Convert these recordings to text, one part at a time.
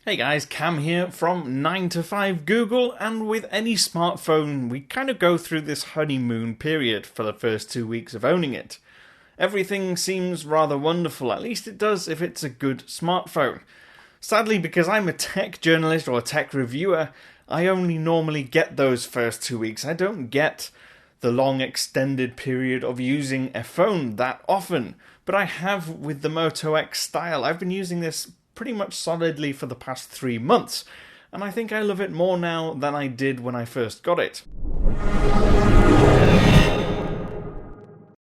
Hey guys, Cam here from 9 to 5 Google, and with any smartphone we kind of go through this honeymoon period for the first 2 weeks of owning it. Everything seems rather wonderful, at least it does if it's a good smartphone. Sadly, because I'm a tech journalist or a tech reviewer, I only normally get those first 2 weeks. I don't get the long extended period of using a phone that often, but I have with the Moto X Style. I've been using this pretty much solidly for the past 3 months, and I think I love it more now than I did when I first got it.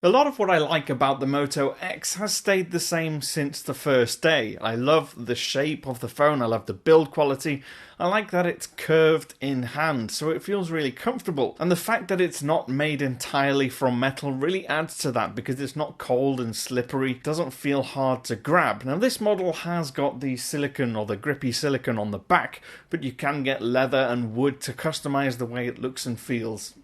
A lot of what I like about the Moto X has stayed the same since the first day. I love the shape of the phone, I love the build quality, I like that it's curved in hand so it feels really comfortable, and the fact that it's not made entirely from metal really adds to that because it's not cold and slippery, doesn't feel hard to grab. Now this model has got the silicone or the grippy silicone on the back, but you can get leather and wood to customize the way it looks and feels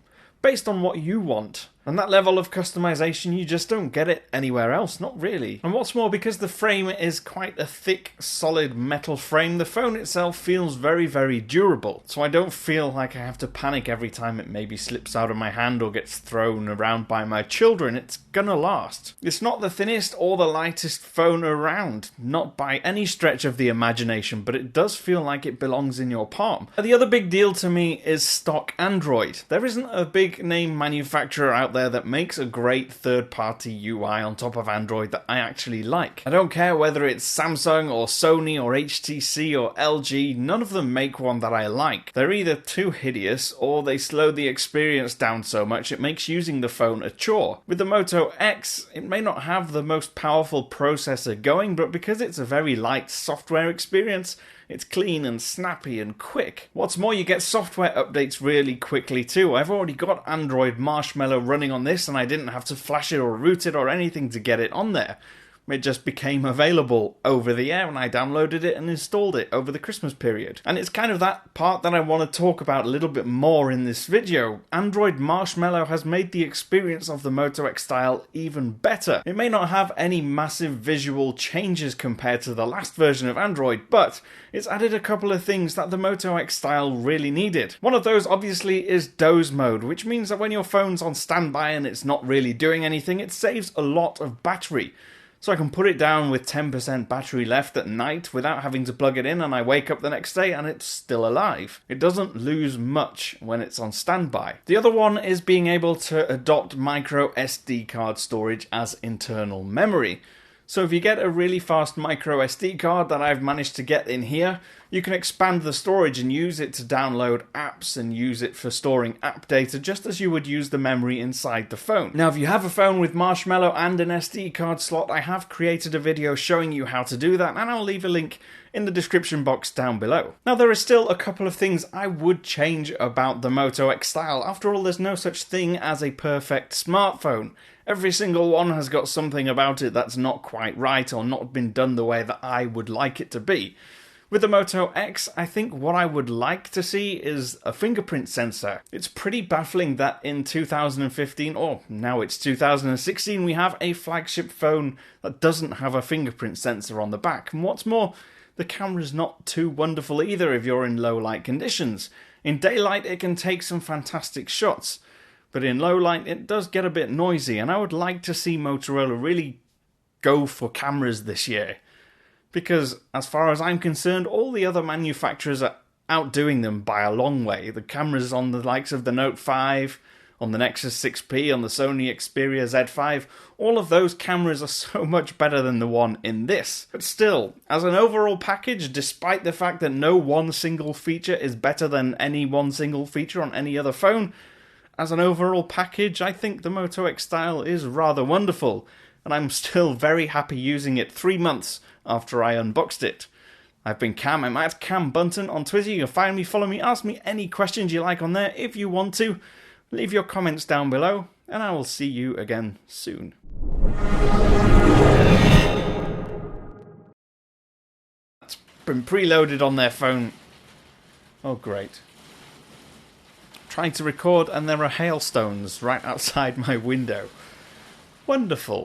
based on what you want. And that level of customization, you just don't get it anywhere else, not really. And what's more, because the frame is quite a thick, solid metal frame, the phone itself feels very, very durable. So I don't feel like I have to panic every time it maybe slips out of my hand or gets thrown around by my children. It's gonna last. It's not the thinnest or the lightest phone around, not by any stretch of the imagination, but it does feel like it belongs in your palm. The other big deal to me is stock Android. There isn't a big name manufacturer out there that makes a great third-party UI on top of Android that I actually like. I don't care whether it's Samsung or Sony or HTC or LG, none of them make one that I like. They're either too hideous or they slow the experience down so much it makes using the phone a chore. With the Moto X, it may not have the most powerful processor going, but because it's a very light software experience, it's clean and snappy and quick. What's more, you get software updates really quickly too. I've already got Android Marshmallow running on this and I didn't have to flash it or root it or anything to get it on there. It just became available over the air and I downloaded it and installed it over the Christmas period. And it's kind of that part that I want to talk about a little bit more in this video. Android Marshmallow has made the experience of the Moto X Style even better. It may not have any massive visual changes compared to the last version of Android, but it's added a couple of things that the Moto X Style really needed. One of those obviously is doze mode, which means that when your phone's on standby and it's not really doing anything, it saves a lot of battery. So I can put it down with 10% battery left at night without having to plug it in, and I wake up the next day and it's still alive. It doesn't lose much when it's on standby. The other one is being able to adopt micro SD card storage as internal memory. So if you get a really fast micro SD card that I've managed to get in here, you can expand the storage and use it to download apps and use it for storing app data just as you would use the memory inside the phone. Now if you have a phone with Marshmallow and an SD card slot, I have created a video showing you how to do that, and I'll leave a link in the description box down below. Now there are still a couple of things I would change about the Moto X Style. After all, there's no such thing as a perfect smartphone. Every single one has got something about it that's not quite right or not been done the way that I would like it to be. With the Moto X, I think what I would like to see is a fingerprint sensor. It's pretty baffling that in 2015, or now it's 2016, we have a flagship phone that doesn't have a fingerprint sensor on the back. And what's more, the camera's not too wonderful either if you're in low light conditions. In daylight it can take some fantastic shots, but in low light it does get a bit noisy, and I would like to see Motorola really go for cameras this year. Because as far as I'm concerned, all the other manufacturers are outdoing them by a long way. The cameras on the likes of the Note 5, on the Nexus 6P, on the Sony Xperia Z5, all of those cameras are so much better than the one in this. But still, as an overall package, despite the fact that no one single feature is better than any one single feature on any other phone, as an overall package, I think the Moto X Style is rather wonderful, and I'm still very happy using it 3 months after I unboxed it. I've been Cam, I'm at Cam Bunton on Twitter. You can find me, follow me, ask me any questions you like on there if you want to. Leave your comments down below, and I will see you again soon. It's been preloaded on their phone. Oh great. Trying to record and there are hailstones right outside my window. Wonderful.